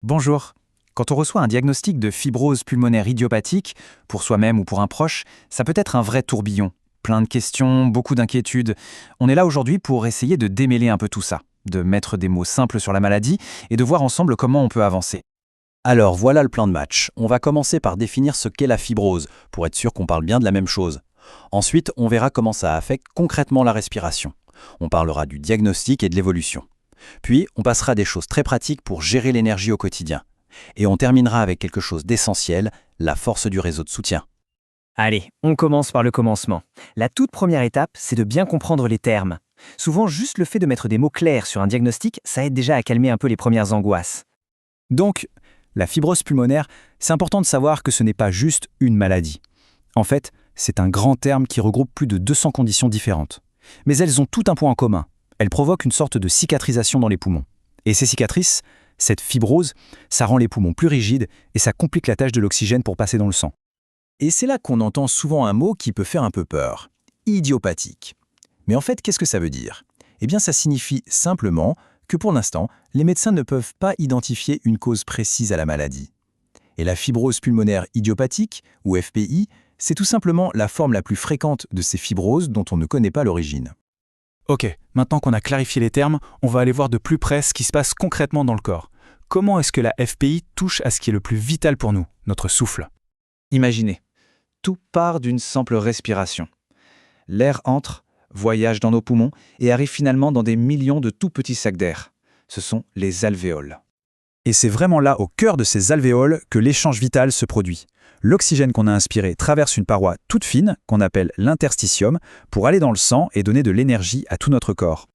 Bonjour. Quand on reçoit un diagnostic de fibrose pulmonaire idiopathique, pour soi-même ou pour un proche, ça peut être un vrai tourbillon. Plein de questions, beaucoup d'inquiétudes. On est là aujourd'hui pour essayer de démêler un peu tout ça, de mettre des mots simples sur la maladie et de voir ensemble comment on peut avancer. Alors voilà le plan de match. On va commencer par définir ce qu'est la fibrose, pour être sûr qu'on parle bien de la même chose. Ensuite, on verra comment ça affecte concrètement la respiration. On parlera du diagnostic et de l'évolution. Puis, on passera à des choses très pratiques pour gérer l'énergie au quotidien. Et on terminera avec quelque chose d'essentiel, la force du réseau de soutien. Allez, on commence par le commencement. La toute première étape, c'est de bien comprendre les termes. Souvent, juste le fait de mettre des mots clairs sur un diagnostic, ça aide déjà à calmer un peu les premières angoisses. Donc, la fibrose pulmonaire, c'est important de savoir que ce n'est pas juste une maladie. En fait, c'est un grand terme qui regroupe plus de 200 conditions différentes. Mais elles ont tout un point en commun. Elles provoquent une sorte de cicatrisation dans les poumons. Et ces cicatrices, cette fibrose, ça rend les poumons plus rigides et ça complique la tâche de l'oxygène pour passer dans le sang. Et c'est là qu'on entend souvent un mot qui peut faire un peu peur, idiopathique. Mais en fait, qu'est-ce que ça veut dire? Eh bien, ça signifie simplement que pour l'instant, les médecins ne peuvent pas identifier une cause précise à la maladie. Et la fibrose pulmonaire idiopathique, ou FPI, c'est tout simplement la forme la plus fréquente de ces fibroses dont on ne connaît pas l'origine. Ok, maintenant qu'on a clarifié les termes, on va aller voir de plus près ce qui se passe concrètement dans le corps. Comment est-ce que la FPI touche à ce qui est le plus vital pour nous, notre souffle? Imaginez, tout part d'une simple respiration. L'air entre, voyage dans nos poumons et arrive finalement dans des millions de tout petits sacs d'air. Ce sont les alvéoles. Et c'est vraiment là, au cœur de ces alvéoles, que l'échange vital se produit. L'oxygène qu'on a inspiré traverse une paroi toute fine, qu'on appelle l'interstitium, pour aller dans le sang et donner de l'énergie à tout notre corps.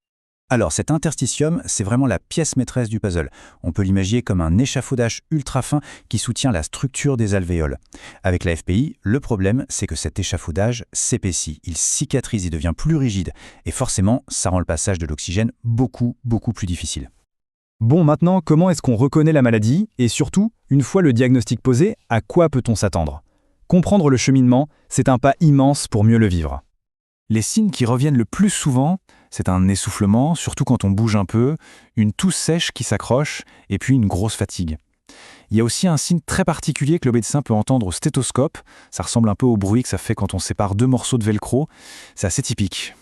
Alors cet interstitium, c'est vraiment la pièce maîtresse du puzzle. On peut l'imaginer comme un échafaudage ultra fin qui soutient la structure des alvéoles. Avec la FPI, le problème, c'est que cet échafaudage s'épaissit, il cicatrise, il devient plus rigide. Et forcément, ça rend le passage de l'oxygène beaucoup plus difficile. Bon, maintenant, comment est-ce qu'on reconnaît la maladie? Et surtout, une fois le diagnostic posé, à quoi peut-on s'attendre? Comprendre le cheminement, c'est un pas immense pour mieux le vivre. Les signes qui reviennent le plus souvent, c'est un essoufflement, surtout quand on bouge un peu, une toux sèche qui s'accroche, et puis une grosse fatigue. Il y a aussi un signe très particulier que le médecin peut entendre au stéthoscope. Ça ressemble un peu au bruit que ça fait quand on sépare deux morceaux de velcro. C'est assez typique.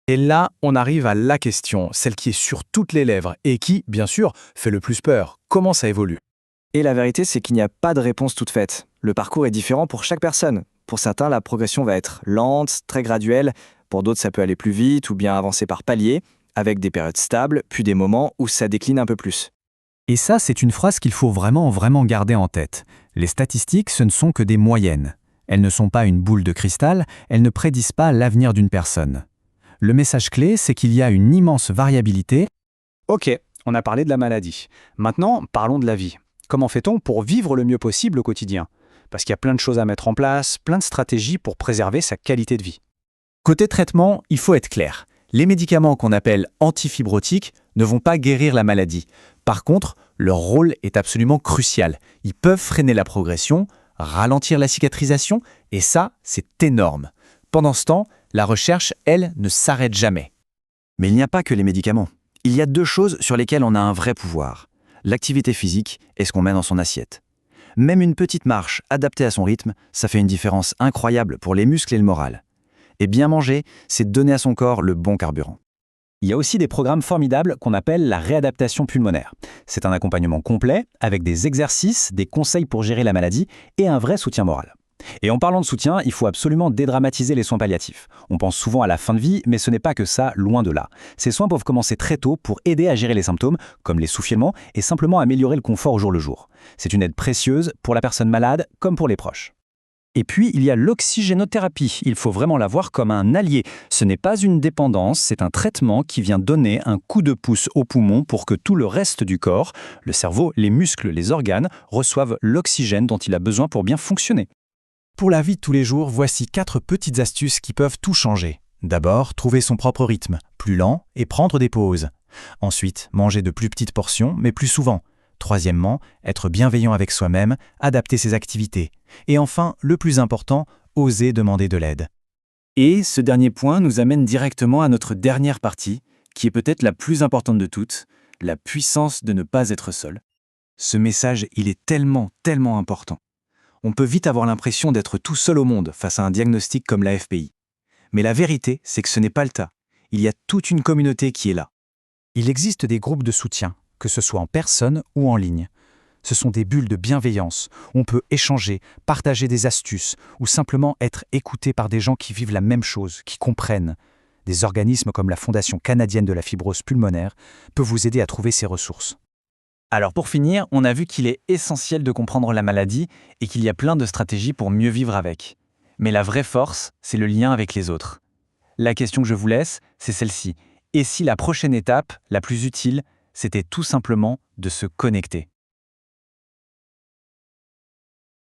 Et là, on arrive à la question, celle qui est sur toutes les lèvres et qui, bien sûr, fait le plus peur. Comment ça évolue? Et la vérité, c'est qu'il n'y a pas de réponse toute faite. Le parcours est différent pour chaque personne. Pour certains, la progression va être lente, très graduelle. Pour d'autres, ça peut aller plus vite ou bien avancer par paliers, avec des périodes stables, puis des moments où ça décline un peu plus. Et ça, c'est une phrase qu'il faut vraiment garder en tête. Les statistiques, ce ne sont que des moyennes. Elles ne sont pas une boule de cristal, elles ne prédisent pas l'avenir d'une personne. Le message clé, c'est qu'il y a une immense variabilité. Ok, on a parlé de la maladie. Maintenant, parlons de la vie. Comment fait-on pour vivre le mieux possible au quotidien? Parce qu'il y a plein de choses à mettre en place, plein de stratégies pour préserver sa qualité de vie. Côté traitement, il faut être clair. Les médicaments qu'on appelle antifibrotiques ne vont pas guérir la maladie. Par contre, leur rôle est absolument crucial. Ils peuvent freiner la progression, ralentir la cicatrisation, et ça, c'est énorme. Pendant ce temps, la recherche, elle, ne s'arrête jamais. Mais il n'y a pas que les médicaments. Il y a deux choses sur lesquelles on a un vrai pouvoir. L'activité physique et ce qu'on met dans son assiette. Même une petite marche adaptée à son rythme, ça fait une différence incroyable pour les muscles et le moral. Et bien manger, c'est donner à son corps le bon carburant. Il y a aussi des programmes formidables qu'on appelle la réadaptation pulmonaire. C'est un accompagnement complet avec des exercices, des conseils pour gérer la maladie et un vrai soutien moral. Et en parlant de soutien, il faut absolument dédramatiser les soins palliatifs. On pense souvent à la fin de vie, mais ce n'est pas que ça, loin de là. Ces soins peuvent commencer très tôt pour aider à gérer les symptômes, comme l'essoufflement, et simplement améliorer le confort au jour le jour. C'est une aide précieuse pour la personne malade comme pour les proches. Et puis, il y a l'oxygénothérapie. Il faut vraiment la voir comme un allié. Ce n'est pas une dépendance, c'est un traitement qui vient donner un coup de pouce aux poumons pour que tout le reste du corps, le cerveau, les muscles, les organes, reçoivent l'oxygène dont il a besoin pour bien fonctionner. Pour la vie de tous les jours, voici 4 petites astuces qui peuvent tout changer. D'abord, trouver son propre rythme, plus lent, et prendre des pauses. Ensuite, manger de plus petites portions, mais plus souvent. Troisièmement, être bienveillant avec soi-même, adapter ses activités. Et enfin, le plus important, oser demander de l'aide. Et ce dernier point nous amène directement à notre dernière partie, qui est peut-être la plus importante de toutes, la puissance de ne pas être seul. Ce message, il est tellement important. On peut vite avoir l'impression d'être tout seul au monde face à un diagnostic comme la FPI. Mais la vérité, c'est que ce n'est pas le cas. Il y a toute une communauté qui est là. Il existe des groupes de soutien, que ce soit en personne ou en ligne. Ce sont des bulles de bienveillance. On peut échanger, partager des astuces ou simplement être écouté par des gens qui vivent la même chose, qui comprennent. Des organismes comme la Fondation canadienne de la fibrose pulmonaire peuvent vous aider à trouver ces ressources. Alors pour finir, on a vu qu'il est essentiel de comprendre la maladie et qu'il y a plein de stratégies pour mieux vivre avec. Mais la vraie force, c'est le lien avec les autres. La question que je vous laisse, c'est celle-ci. Et si la prochaine étape, la plus utile, c'était tout simplement de se connecter ?